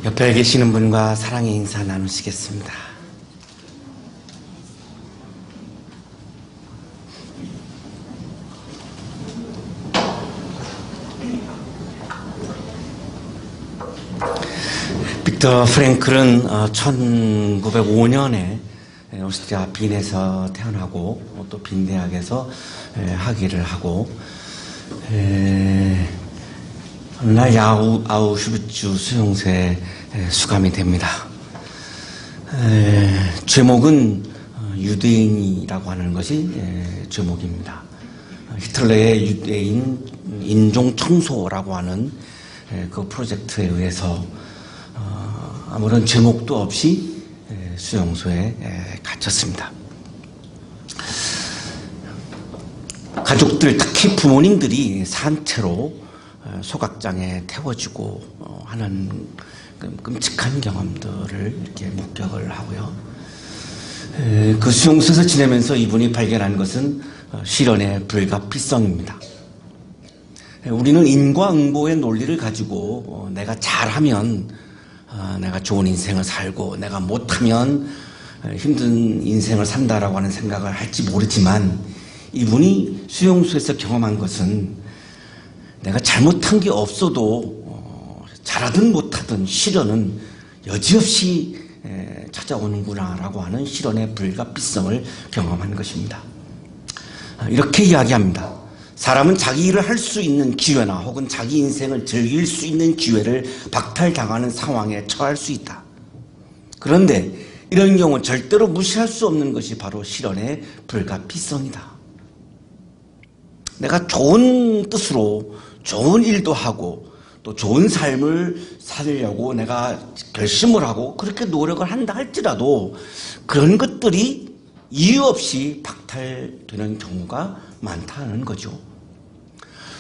옆에 계시는 분과 사랑의 인사 나누시겠습니다. 빅터 프랭클은 1905년에 오스트리아 빈에서 태어나고 또 빈 대학에서 학위를 하고 어느 날 아우슈비츠 수용소에 수감이 됩니다. 죄목은 유대인이라고 하는 것이 죄목입니다. 히틀러의 유대인 인종 청소라고 하는 그 프로젝트에 의해서 아무런 죄목도 없이 수용소에 갇혔습니다. 가족들, 특히 부모님들이 산채로 소각장에 태워지고 하는 끔찍한 경험들을 이렇게 목격을 하고요. 그 수용소에서 지내면서 이분이 발견한 것은 실현의 불가피성입니다. 우리는 인과응보의 논리를 가지고 내가 잘하면 내가 좋은 인생을 살고 내가 못하면 힘든 인생을 산다라고 하는 생각을 할지 모르지만 이분이 수용소에서 경험한 것은 내가 잘못한 게 없어도 잘하든 못하든 시련은 여지없이 찾아오는구나 라고 하는 실현의 불가피성을 경험한 것입니다. 이렇게 이야기합니다. 사람은 자기 일을 할 수 있는 기회나 혹은 자기 인생을 즐길 수 있는 기회를 박탈당하는 상황에 처할 수 있다. 그런데 이런 경우 절대로 무시할 수 없는 것이 바로 실현의 불가피성이다. 내가 좋은 뜻으로 좋은 일도 하고 또 좋은 삶을 살려고 내가 결심을 하고 그렇게 노력을 한다 할지라도 그런 것들이 이유 없이 박탈되는 경우가 많다는 거죠.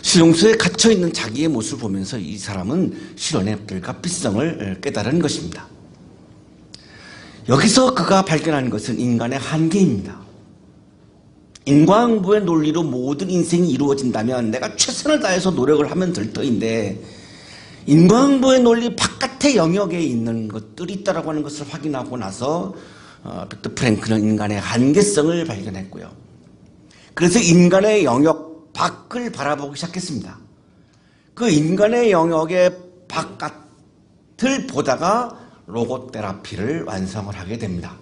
수용소에 갇혀있는 자기의 모습을 보면서 이 사람은 실현의 불가피성을 깨달은 것입니다. 여기서 그가 발견한 것은 인간의 한계입니다. 인과응보의 논리로 모든 인생이 이루어진다면 내가 최선을 다해서 노력을 하면 될 터인데 인과응보의 논리 바깥의 영역에 있는 것들이 있다고 하는 것을 확인하고 나서 빅터 프랭클은 인간의 한계성을 발견했고요. 그래서 인간의 영역 밖을 바라보기 시작했습니다. 그 인간의 영역의 바깥을 보다가 로고테라피를 완성을 하게 됩니다.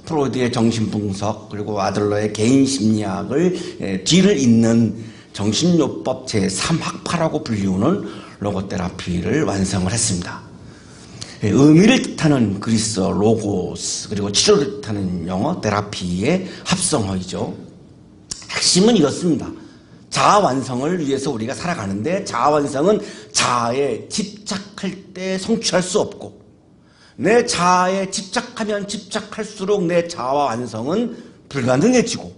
프로이드의 정신분석 그리고 아들러의 개인심리학을 뒤를 잇는 정신요법 제3학파라고 불리우는 로고테라피를 완성을 했습니다. 의미를 뜻하는 그리스어 로고스 그리고 치료를 뜻하는 영어 테라피의 합성어이죠. 핵심은 이렇습니다. 자아 완성을 위해서 우리가 살아가는데 자아 완성은 자아에 집착할 때 성취할 수 없고 내 자아에 집착하면 집착할수록 내 자아 완성은 불가능해지고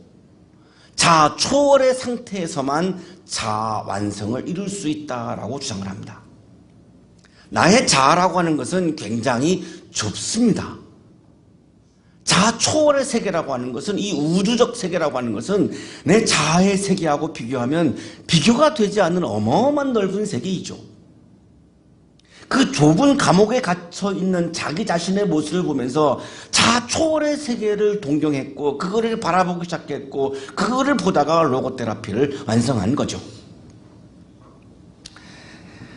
자아 초월의 상태에서만 자아 완성을 이룰 수 있다라고 주장을 합니다. 나의 자아라고 하는 것은 굉장히 좁습니다. 자아 초월의 세계라고 하는 것은 이 우주적 세계라고 하는 것은 내 자아의 세계하고 비교하면 비교가 되지 않는 어마어마한 넓은 세계이죠. 그 좁은 감옥에 갇혀있는 자기 자신의 모습을 보면서 자아 초월의 세계를 동경했고 그거를 바라보기 시작했고 그거를 보다가 로고테라피를 완성한 거죠.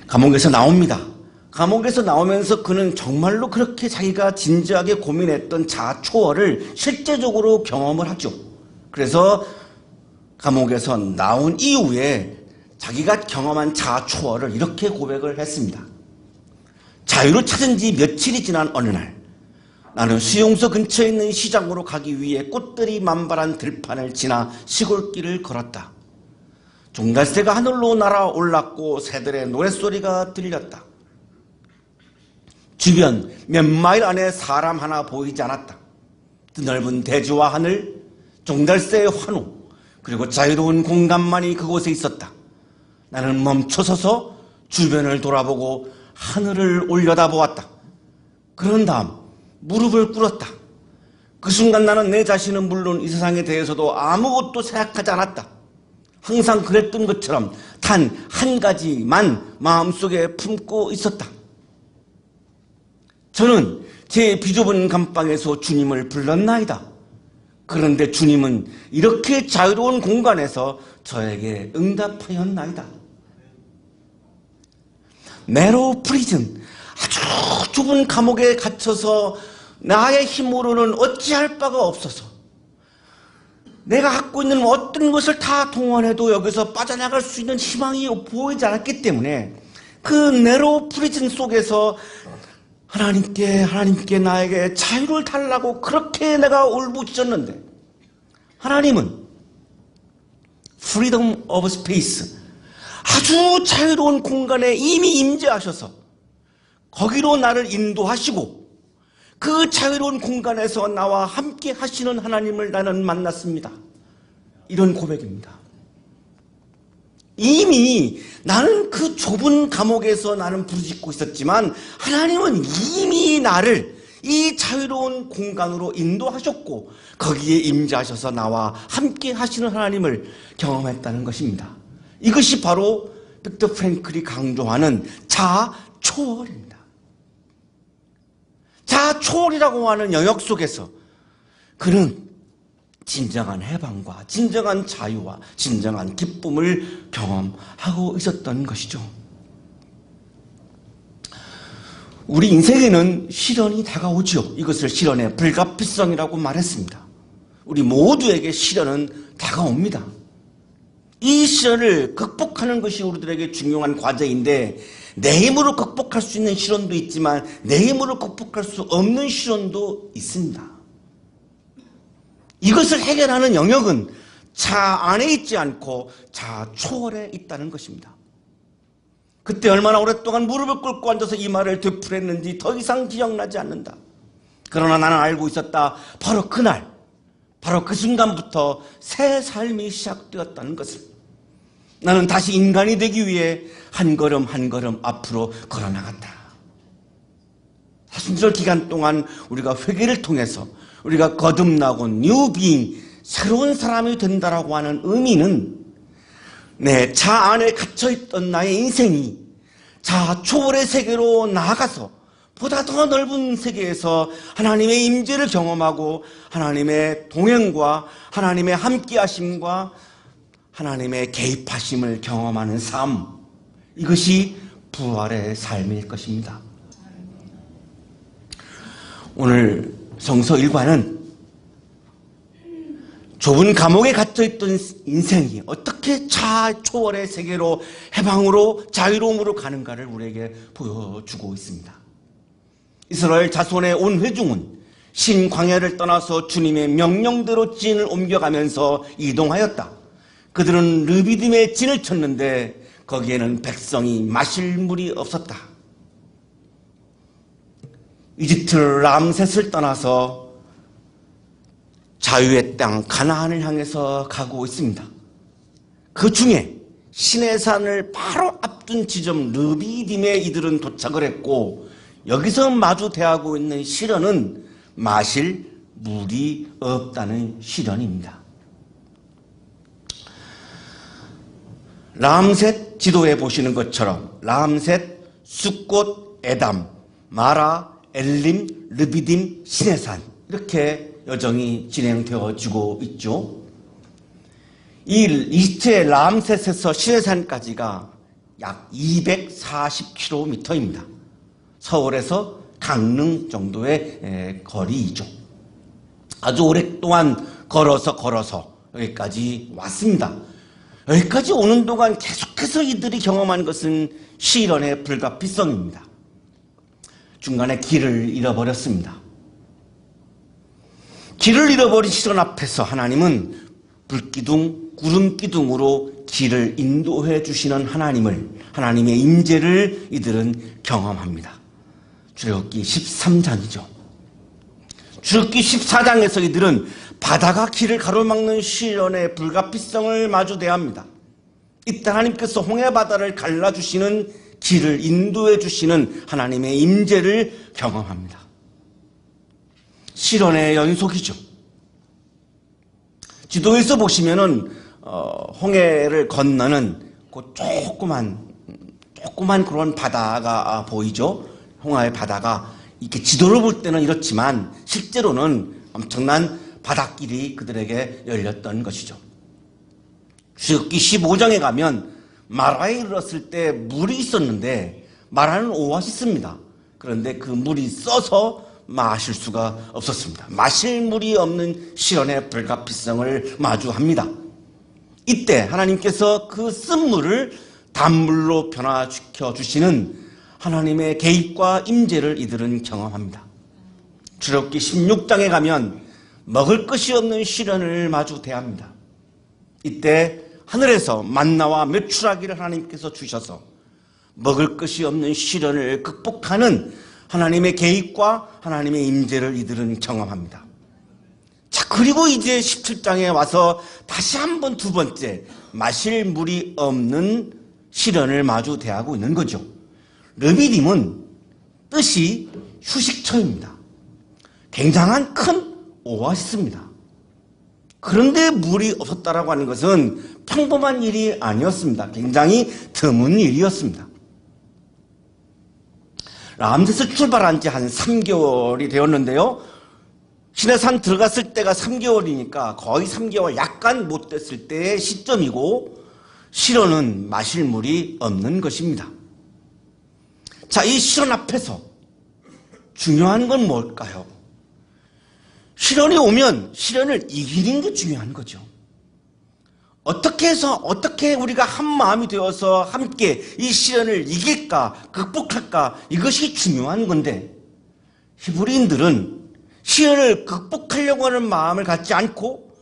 감옥에서 나옵니다. 감옥에서 나오면서 그는 정말로 그렇게 자기가 진지하게 고민했던 자아 초월을 실제적으로 경험을 하죠. 그래서 감옥에서 나온 이후에 자기가 경험한 자아 초월을 이렇게 고백을 했습니다. 자유를 찾은 지 며칠이 지난 어느 날 나는 수용소 근처에 있는 시장으로 가기 위해 꽃들이 만발한 들판을 지나 시골길을 걸었다. 종달새가 하늘로 날아올랐고 새들의 노랫소리가 들렸다. 주변 몇 마일 안에 사람 하나 보이지 않았다. 드넓은 대지와 하늘, 종달새의 환호, 그리고 자유로운 공간만이 그곳에 있었다. 나는 멈춰서서 주변을 돌아보고 하늘을 올려다보았다. 그런 다음 무릎을 꿇었다. 그 순간 나는 내 자신은 물론 이 세상에 대해서도 아무것도 생각하지 않았다. 항상 그랬던 것처럼 단 한 가지만 마음속에 품고 있었다. 저는 제 비좁은 감방에서 주님을 불렀나이다. 그런데 주님은 이렇게 자유로운 공간에서 저에게 응답하였나이다. 네로 프리즌, 아주 좁은 감옥에 갇혀서 나의 힘으로는 어찌할 바가 없어서 내가 갖고 있는 어떤 것을 다 동원해도 여기서 빠져나갈 수 있는 희망이 보이지 않았기 때문에 그 네로 프리즌 속에서 하나님께 나에게 자유를 달라고 그렇게 내가 울부짖었는데 하나님은 freedom of space, 아주 자유로운 공간에 이미 임재하셔서 거기로 나를 인도하시고 그 자유로운 공간에서 나와 함께 하시는 하나님을 나는 만났습니다. 이런 고백입니다. 이미 나는 그 좁은 감옥에서 나는 부르짖고 있었지만 하나님은 이미 나를 이 자유로운 공간으로 인도하셨고 거기에 임재하셔서 나와 함께 하시는 하나님을 경험했다는 것입니다. 이것이 바로 빅터 프랭클이 강조하는 자아 초월입니다. 자아 초월이라고 하는 영역 속에서 그는 진정한 해방과 진정한 자유와 진정한 기쁨을 경험하고 있었던 것이죠. 우리 인생에는 시련이 다가오지요. 이것을 시련의 불가피성이라고 말했습니다. 우리 모두에게 시련은 다가옵니다. 이 시련을 극복하는 것이 우리들에게 중요한 과제인데 내 힘으로 극복할 수 있는 시련도 있지만 내 힘으로 극복할 수 없는 시련도 있습니다. 이것을 해결하는 영역은 자 안에 있지 않고 자 초월에 있다는 것입니다. 그때 얼마나 오랫동안 무릎을 꿇고 앉아서 이 말을 되풀이했는지 더 이상 기억나지 않는다. 그러나 나는 알고 있었다. 바로 그날, 바로 그 순간부터 새 삶이 시작되었다는 것을. 나는 다시 인간이 되기 위해 한 걸음 한 걸음 앞으로 걸어나갔다. 사순절 기간 동안 우리가 회개를 통해서 우리가 거듭나고 뉴비잉, 새로운 사람이 된다라고 하는 의미는 내 자 안에 갇혀있던 나의 인생이 자 초월의 세계로 나아가서 보다 더 넓은 세계에서 하나님의 임재를 경험하고 하나님의 동행과 하나님의 함께하심과 하나님의 개입하심을 경험하는 삶, 이것이 부활의 삶일 것입니다. 오늘 성서 1과는 좁은 감옥에 갇혀있던 인생이 어떻게 자아 초월의 세계로 해방으로 자유로움으로 가는가를 우리에게 보여주고 있습니다. 이스라엘 자손의 온 회중은 신광야를 떠나서 주님의 명령대로 진을 옮겨가면서 이동하였다. 그들은 르비딤에 진을 쳤는데 거기에는 백성이 마실 물이 없었다. 이집트 람셋을 떠나서 자유의 땅 가나안을 향해서 가고 있습니다. 그 중에 시내산을 바로 앞둔 지점 르비딤에 이들은 도착을 했고 여기서 마주 대하고 있는 시련은 마실 물이 없다는 시련입니다. 람셋 지도에 보시는 것처럼 람셋, 숫꽃, 에담, 마라, 엘림, 르비딤, 시내산 이렇게 여정이 진행되어지고 있죠. 이 이집트의 람셋에서 시내산까지가 약 240km입니다. 서울에서 강릉 정도의 거리이죠. 아주 오랫동안 걸어서 여기까지 왔습니다. 여기까지 오는 동안 계속해서 이들이 경험한 것은 시련의 불가피성입니다. 중간에 길을 잃어버렸습니다. 길을 잃어버린 시련 앞에서 하나님은 불기둥, 구름기둥으로 길을 인도해 주시는 하나님의 임재를 이들은 경험합니다. 출애굽기 13장이죠. 출애굽기 14장에서 이들은 바다가 길을 가로막는 시련의 불가피성을 마주대합니다. 이때 하나님께서 홍해바다를 갈라주시는 길을 인도해 주시는 하나님의 임재를 경험합니다. 시련의 연속이죠. 지도에서 보시면은 홍해를 건너는 그 조그만 그런 바다가 보이죠. 홍해의 바다가 이렇게 지도를 볼 때는 이렇지만 실제로는 엄청난 바닷길이 그들에게 열렸던 것이죠. 출애굽기 15장에 가면 마라에 이르렀을 때 물이 있었는데 마라는 오아시스입니다. 그런데 그 물이 써서 마실 수가 없었습니다. 마실 물이 없는 시련의 불가피성을 마주합니다. 이때 하나님께서 그 쓴 물을 단물로 변화시켜 주시는 하나님의 개입과 임재를 이들은 경험합니다. 출애굽기 16장에 가면 먹을 것이 없는 시련을 마주 대합니다. 이때 하늘에서 만나와 메추라기를 하나님께서 주셔서 먹을 것이 없는 시련을 극복하는 하나님의 개입과 하나님의 임재를 이들은 경험합니다. 자, 그리고 이제 17장에 와서 다시 한번 두 번째 마실 물이 없는 시련을 마주 대하고 있는 거죠. 르비딤은 뜻이 휴식처입니다. 굉장한 큰 오아시스입니다. 그런데 물이 없었다라고 하는 것은 평범한 일이 아니었습니다. 굉장히 드문 일이었습니다. 람세스 출발한 지 한 3개월이 되었는데요. 시내산 들어갔을 때가 3개월이니까 거의 3개월 약간 못 됐을 때의 시점이고 시련은 마실 물이 없는 것입니다. 자, 이 시련 앞에서 중요한 건 뭘까요? 시련이 오면 시련을 이기는 게 중요한 거죠. 어떻게 해서 어떻게 우리가 한 마음이 되어서 함께 이 시련을 이길까, 극복할까, 이것이 중요한 건데 히브리인들은 시련을 극복하려고 하는 마음을 갖지 않고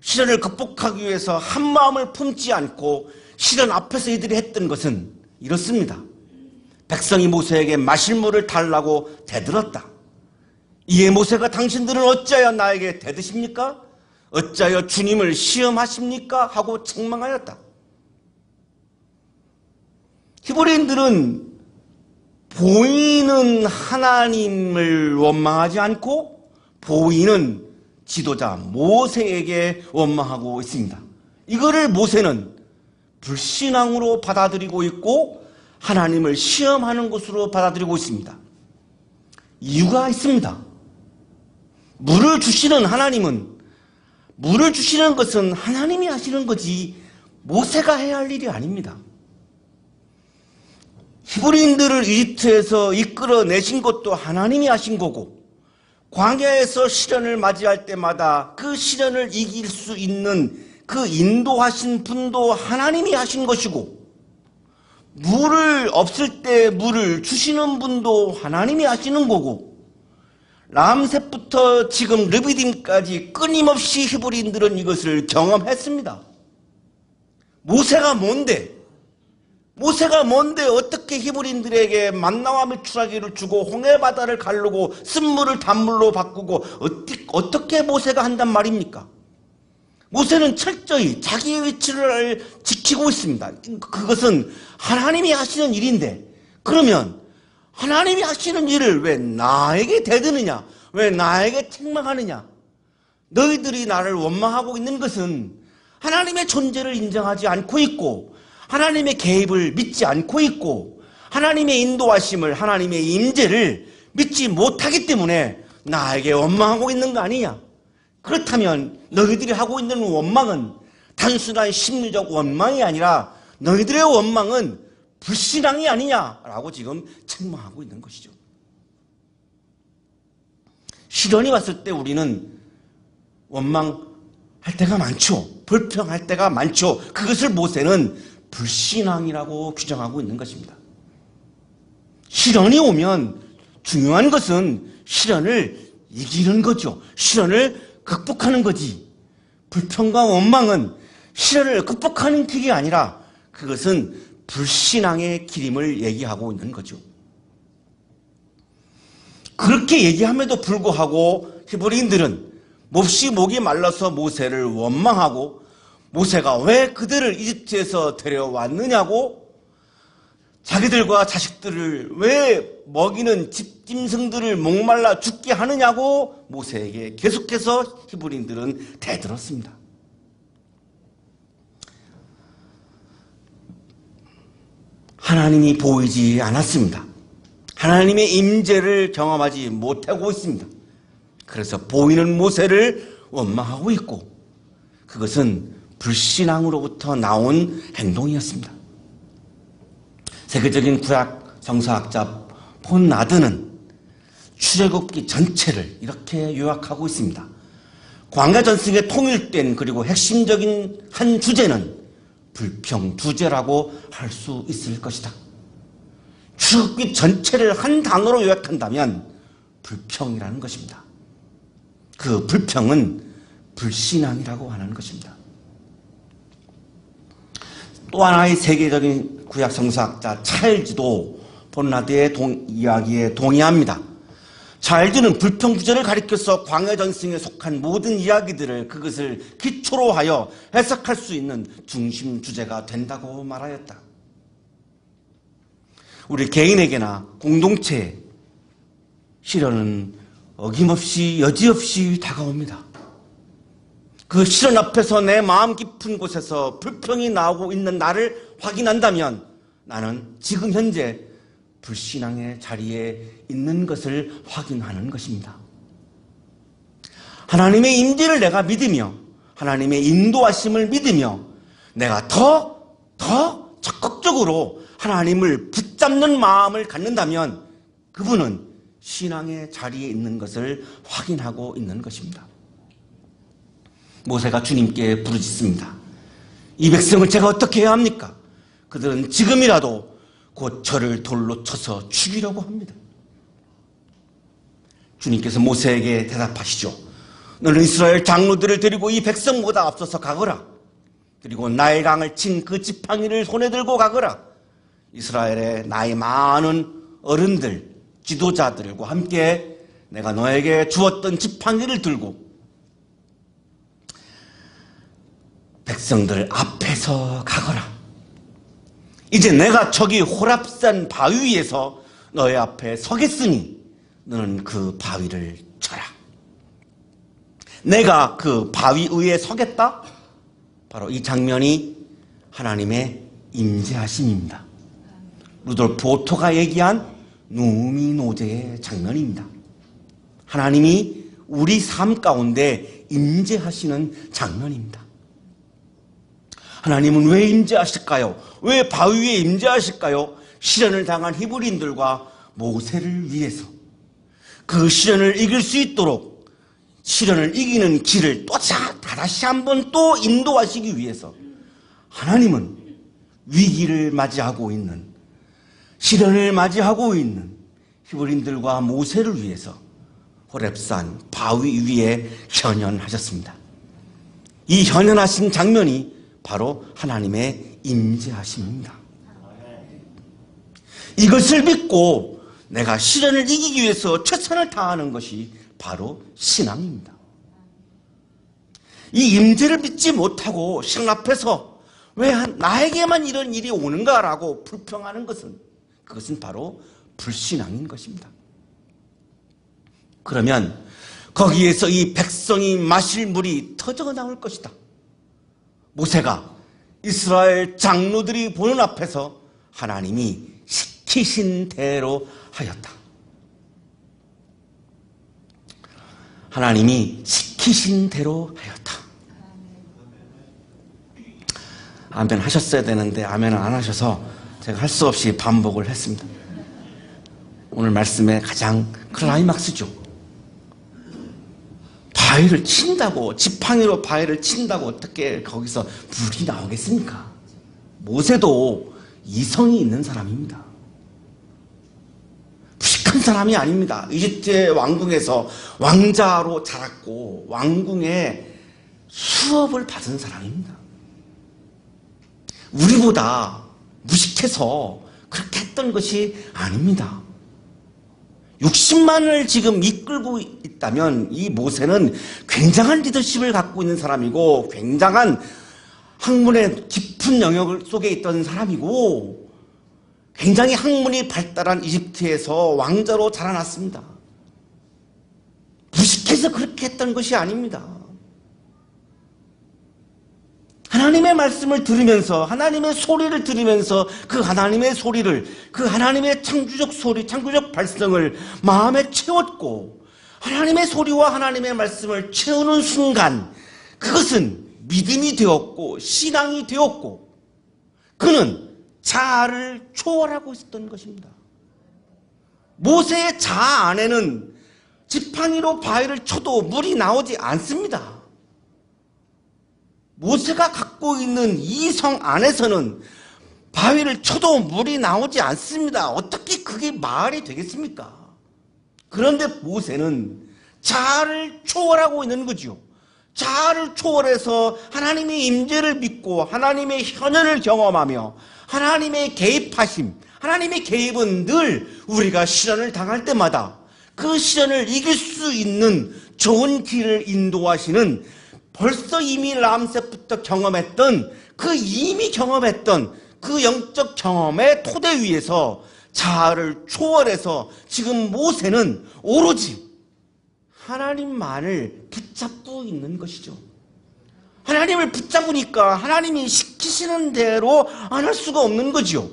시련을 극복하기 위해서 한 마음을 품지 않고 시련 앞에서 이들이 했던 것은 이렇습니다. 백성이 모세에게 마실 물을 달라고 대들었다. 이에 모세가 당신들은 어찌하여 나에게 대드십니까? 어찌하여 주님을 시험하십니까? 하고 책망하였다. 히브리인들은 보이는 하나님을 원망하지 않고 보이는 지도자 모세에게 원망하고 있습니다. 이거를 모세는 불신앙으로 받아들이고 있고 하나님을 시험하는 것으로 받아들이고 있습니다. 이유가 있습니다. 물을 주시는 하나님은 물을 주시는 것은 하나님이 하시는 거지 모세가 해야 할 일이 아닙니다. 히브리인들을 이집트에서 이끌어내신 것도 하나님이 하신 거고 광야에서 시련을 맞이할 때마다 그 시련을 이길 수 있는 그 인도하신 분도 하나님이 하신 것이고 물을 없을 때 물을 주시는 분도 하나님이 하시는 거고 람셋부터 지금 르비딤까지 끊임없이 히브리인들은 이것을 경험했습니다. 모세가 뭔데 어떻게 히브리인들에게 만나와 메추라기를 주고 홍해바다를 가르고 쓴물을 단물로 바꾸고 어떻게 모세가 한단 말입니까? 모세는 철저히 자기의 위치를 지키고 있습니다. 그것은 하나님이 하시는 일인데 그러면 하나님이 하시는 일을 왜 나에게 대드느냐? 왜 나에게 책망하느냐? 너희들이 나를 원망하고 있는 것은 하나님의 존재를 인정하지 않고 있고 하나님의 개입을 믿지 않고 있고 하나님의 인도하심을 하나님의 임재를 믿지 못하기 때문에 나에게 원망하고 있는 거 아니냐? 그렇다면 너희들이 하고 있는 원망은 단순한 심리적 원망이 아니라 너희들의 원망은 불신앙이 아니냐라고 지금 책망하고 있는 것이죠. 시련이 왔을 때 우리는 원망할 때가 많죠. 불평할 때가 많죠. 그것을 모세는 불신앙이라고 규정하고 있는 것입니다. 시련이 오면 중요한 것은 시련을 이기는 거죠. 시련을 극복하는 거지. 불평과 원망은 시련을 극복하는 길이 아니라 그것은 불신앙의 길임을 얘기하고 있는 거죠. 그렇게 얘기함에도 불구하고 히브리인들은 몹시 목이 말라서 모세를 원망하고 모세가 왜 그들을 이집트에서 데려왔느냐고 자기들과 자식들을 왜 먹이는 집짐승들을 목말라 죽게 하느냐고 모세에게 계속해서 히브리인들은 대들었습니다. 하나님이 보이지 않았습니다. 하나님의 임재를 경험하지 못하고 있습니다. 그래서 보이는 모세를 원망하고 있고, 그것은 불신앙으로부터 나온 행동이었습니다. 세계적인 구약 성서학자 폰 나드는 출애굽기 전체를 이렇게 요약하고 있습니다. 광야 전승에 통일된 그리고 핵심적인 한 주제는 불평 주제라고 할 수 있을 것이다. 출애굽기 전체를 한 단어로 요약한다면 불평이라는 것입니다. 그 불평은 불신앙이라고 하는 것입니다. 또 하나의 세계적인 구약 성서학자 찰즈도 본나드의 이야기에 동의합니다. 찰즈는 불평 주제를 가리켜서 광야 전승에 속한 모든 이야기들을 그것을 기초로 하여 해석할 수 있는 중심 주제가 된다고 말하였다. 우리 개인에게나 공동체에 시련은 어김없이 여지없이 다가옵니다. 그 시련 앞에서 내 마음 깊은 곳에서 불평이 나오고 있는 나를 확인한다면 나는 지금 현재 불신앙의 자리에 있는 것을 확인하는 것입니다. 하나님의 임재를 내가 믿으며 하나님의 인도하심을 믿으며 내가 더 적극적으로 하나님을 붙잡는 마음을 갖는다면 그분은 신앙의 자리에 있는 것을 확인하고 있는 것입니다. 모세가 주님께 부르짖습니다. 이 백성을 제가 어떻게 해야 합니까? 그들은 지금이라도 곧 저를 돌로 쳐서 죽이려고 합니다. 주님께서 모세에게 대답하시죠. 너는 이스라엘 장로들을 데리고 이 백성보다 앞서서 가거라. 그리고 나일강을 친 그 지팡이를 손에 들고 가거라. 이스라엘의 나이 많은 어른들, 지도자들과 함께 내가 너에게 주었던 지팡이를 들고 백성들 앞에서 가거라. 이제 내가 저기 호랍산 바위 위에서 너의 앞에 서겠으니 너는 그 바위를 쳐라. 내가 그 바위 위에 서겠다? 바로 이 장면이 하나님의 임재하심입니다. 루돌프 오토가 얘기한 누우미 노제의 장면입니다. 하나님이 우리 삶 가운데 임재하시는 장면입니다. 하나님은 왜 임재하실까요? 왜 바위 위에 임재하실까요? 시련을 당한 히브리인들과 모세를 위해서 그 시련을 이길 수 있도록 시련을 이기는 길을 다시 한번 또 인도하시기 위해서 하나님은 위기를 맞이하고 있는 시련을 맞이하고 있는 히브리인들과 모세를 위해서 호렙산 바위 위에 현현하셨습니다. 이 현현하신 장면이 바로 하나님의 임재하심입니다. 이것을 믿고 내가 시련을 이기기 위해서 최선을 다하는 것이 바로 신앙입니다. 이 임재를 믿지 못하고 시련 앞에서 왜 나에게만 이런 일이 오는가라고 불평하는 그것은 바로 불신앙인 것입니다. 그러면 거기에서 이 백성이 마실 물이 터져 나올 것이다. 모세가 이스라엘 장로들이 보는 앞에서 하나님이 시키신 대로 하였다. 하나님이 시키신 대로 하였다. 아멘 하셨어야 되는데 아멘을 안 하셔서 제가 할 수 없이 반복을 했습니다. 오늘 말씀의 가장 클라이막스죠. 바위를 친다고, 지팡이로 바위를 친다고 어떻게 거기서 불이 나오겠습니까? 모세도 이성이 있는 사람입니다. 무식한 사람이 아닙니다. 이집트의 왕궁에서 왕자로 자랐고 왕궁에 수업을 받은 사람입니다. 우리보다 무식해서 그렇게 했던 것이 아닙니다. 60만을 지금 이끌고 있다면 이 모세는 굉장한 리더십을 갖고 있는 사람이고 굉장한 학문의 깊은 영역 속에 있던 사람이고 굉장히 학문이 발달한 이집트에서 왕자로 자라났습니다. 무식해서 그렇게 했던 것이 아닙니다. 하나님의 말씀을 들으면서 하나님의 소리를 들으면서 그 하나님의 소리를, 그 하나님의 창조적 소리, 창조적 발성을 마음에 채웠고, 하나님의 소리와 하나님의 말씀을 채우는 순간 그것은 믿음이 되었고 신앙이 되었고, 그는 자아를 초월하고 있었던 것입니다. 모세의 자아 안에는 지팡이로 바위를 쳐도 물이 나오지 않습니다. 모세가 갖고 있는 이 성 안에서는 바위를 쳐도 물이 나오지 않습니다. 어떻게 그게 말이 되겠습니까? 그런데 모세는 자아를 초월하고 있는 거죠. 자아를 초월해서 하나님의 임재를 믿고 하나님의 현현을 경험하며 하나님의 개입하심, 하나님의 개입은 늘 우리가 시련을 당할 때마다 그 시련을 이길 수 있는 좋은 길을 인도하시는, 벌써 이미 람셋부터 경험했던 이미 경험했던 그 영적 경험의 토대 위에서 자아를 초월해서 지금 모세는 오로지 하나님만을 붙잡고 있는 것이죠. 하나님을 붙잡으니까 하나님이 시키시는 대로 안 할 수가 없는 거죠.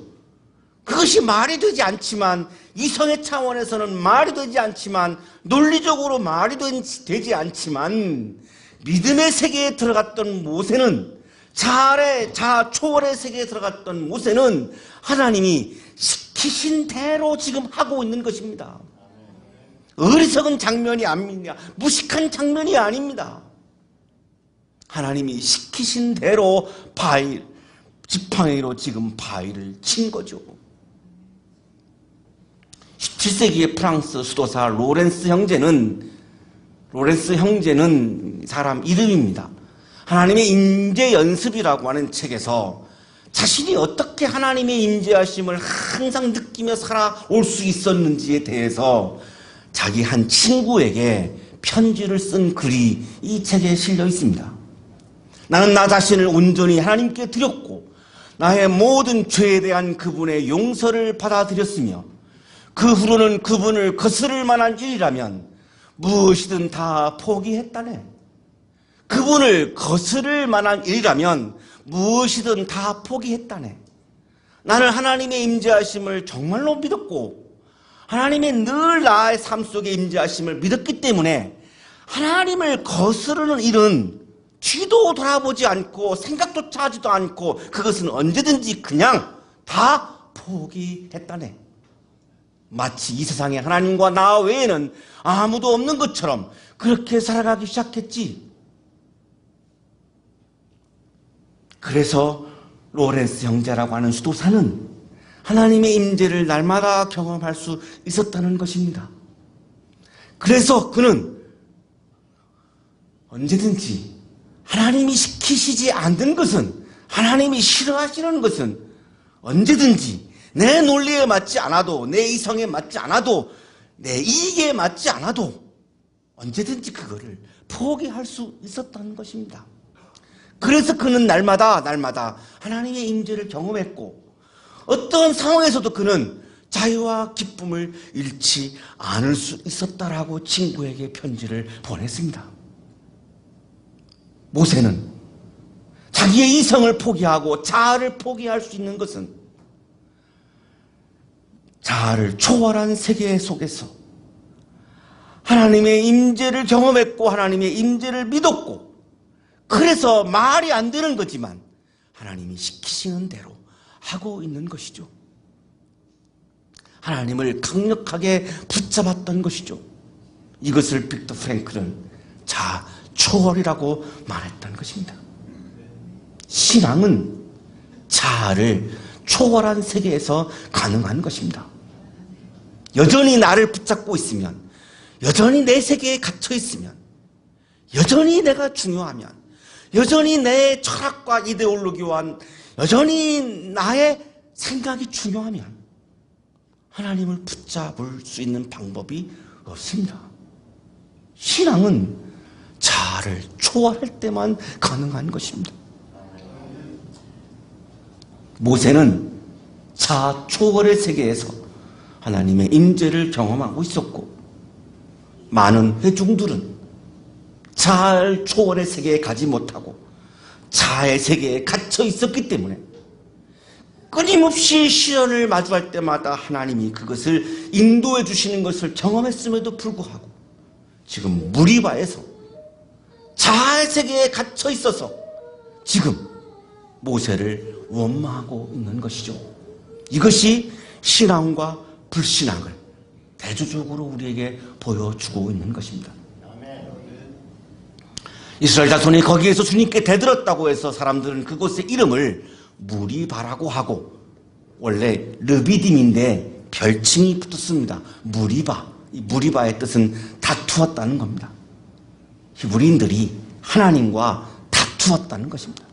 그것이 말이 되지 않지만, 이성의 차원에서는 말이 되지 않지만, 논리적으로 말이 되지 않지만, 믿음의 세계에 들어갔던 모세는, 자아 초월의 세계에 들어갔던 모세는 하나님이 시키신 대로 지금 하고 있는 것입니다. 어리석은 장면이 아닙니다. 무식한 장면이 아닙니다. 하나님이 시키신 대로 지팡이로 지금 바위를 친 거죠. 17세기의 프랑스 수도사 로렌스 형제는 사람 이름입니다. 하나님의 임재 연습이라고 하는 책에서 자신이 어떻게 하나님의 임재하심을 항상 느끼며 살아올 수 있었는지에 대해서 자기 한 친구에게 편지를 쓴 글이 이 책에 실려 있습니다. 나는 나 자신을 온전히 하나님께 드렸고 나의 모든 죄에 대한 그분의 용서를 받아들였으며 그 후로는 그분을 거스를 만한 일이라면 무엇이든 다 포기했다네. 그분을 거스를 만한 일이라면 무엇이든 다 포기했다네. 나는 하나님의 임재하심을 정말로 믿었고 하나님의 늘 나의 삶 속에 임재하심을 믿었기 때문에 하나님을 거스르는 일은 뒤도 돌아보지 않고 생각조차 하지도 않고 그것은 언제든지 그냥 다 포기했다네. 마치 이 세상에 하나님과 나 외에는 아무도 없는 것처럼 그렇게 살아가기 시작했지. 그래서 로렌스 형제라고 하는 수도사는 하나님의 임재를 날마다 경험할 수 있었다는 것입니다. 그래서 그는 언제든지 하나님이 시키시지 않는 것은, 하나님이 싫어하시는 것은 언제든지 내 논리에 맞지 않아도, 내 이성에 맞지 않아도, 내 이익에 맞지 않아도 언제든지 그거를 포기할 수 있었다는 것입니다. 그래서 그는 날마다 하나님의 임재를 경험했고 어떤 상황에서도 그는 자유와 기쁨을 잃지 않을 수 있었다라고 친구에게 편지를 보냈습니다. 모세는 자기의 이성을 포기하고 자아를 포기할 수 있는 것은 자아를 초월한 세계 속에서 하나님의 임재를 경험했고 하나님의 임재를 믿었고, 그래서 말이 안 되는 거지만 하나님이 시키시는 대로 하고 있는 것이죠. 하나님을 강력하게 붙잡았던 것이죠. 이것을 빅터 프랭클은 자아 초월이라고 말했던 것입니다. 신앙은 자아를 초월한 세계에서 가능한 것입니다. 여전히 나를 붙잡고 있으면, 여전히 내 세계에 갇혀 있으면, 여전히 내가 중요하면, 여전히 내 철학과 이데올로기와 여전히 나의 생각이 중요하면 하나님을 붙잡을 수 있는 방법이 없습니다. 신앙은 자아를 초월할 때만 가능한 것입니다. 모세는 자아 초월의 세계에서 하나님의 임재를 경험하고 있었고, 많은 회중들은 자아 초월의 세계에 가지 못하고 자아의 세계에 갇혀 있었기 때문에 끊임없이 시련을 마주할 때마다 하나님이 그것을 인도해 주시는 것을 경험했음에도 불구하고 지금 무리바에서 자아의 세계에 갇혀 있어서 지금 모세를 원망하고 있는 것이죠. 이것이 신앙과 불신앙을 대조적으로 우리에게 보여주고 있는 것입니다. 이스라엘 자손이 거기에서 주님께 대들었다고 해서 사람들은 그곳의 이름을 무리바라고 하고, 원래 르비딤인데 별칭이 붙었습니다. 무리바. 이 무리바의 뜻은 다투었다는 겁니다. 히브리인들이 하나님과 다투었다는 것입니다.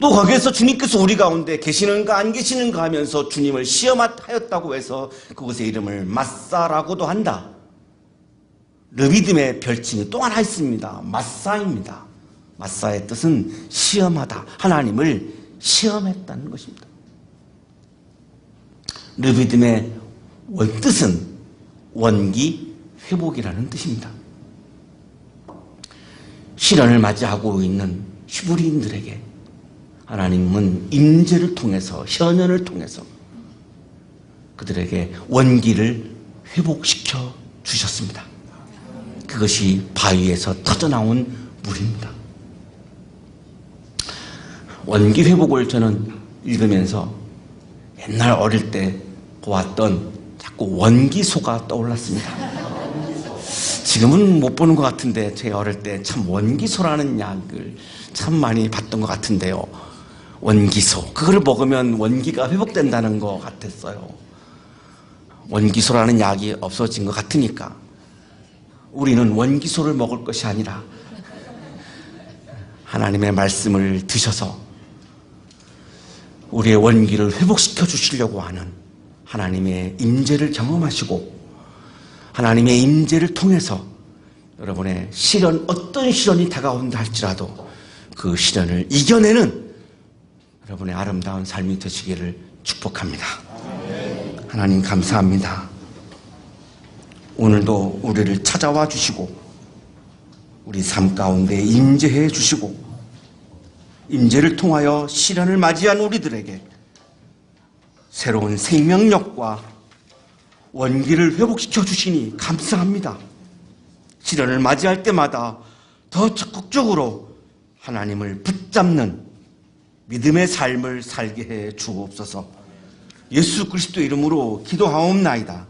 또 거기에서 주님께서 우리 가운데 계시는가 안 계시는가 하면서 주님을 시험하였다고 해서 그곳의 이름을 마사라고도 한다. 르비딤의 별칭이 또 하나 있습니다. 마사입니다. 마사의 뜻은 시험하다. 하나님을 시험했다는 것입니다. 르비딤의 뜻은 원기 회복이라는 뜻입니다. 시련을 맞이하고 있는 히브리인들에게 하나님은 임재를 통해서, 현현을 통해서 그들에게 원기를 회복시켜 주셨습니다. 그것이 바위에서 터져나온 물입니다. 원기 회복을 저는 읽으면서 옛날 어릴 때 보았던 자꾸 원기소가 떠올랐습니다. 지금은 못 보는 것 같은데 제가 어릴 때 참 원기소라는 약을 참 많이 봤던 것 같은데요. 원기소. 그걸 먹으면 원기가 회복된다는 것 같았어요. 원기소라는 약이 없어진 것 같으니까 우리는 원기소를 먹을 것이 아니라 하나님의 말씀을 드셔서 우리의 원기를 회복시켜 주시려고 하는 하나님의 임재를 경험하시고, 하나님의 임재를 통해서 여러분의 시련, 어떤 시련이 다가온다 할지라도 그 시련을 이겨내는 여러분의 아름다운 삶이 되시기를 축복합니다. 하나님 감사합니다. 오늘도 우리를 찾아와 주시고 우리 삶 가운데 임재해 주시고 임재를 통하여 시련을 맞이한 우리들에게 새로운 생명력과 원기를 회복시켜 주시니 감사합니다. 시련을 맞이할 때마다 더 적극적으로 하나님을 붙잡는 믿음의 삶을 살게 해 주옵소서. 예수 그리스도 이름으로 기도하옵나이다.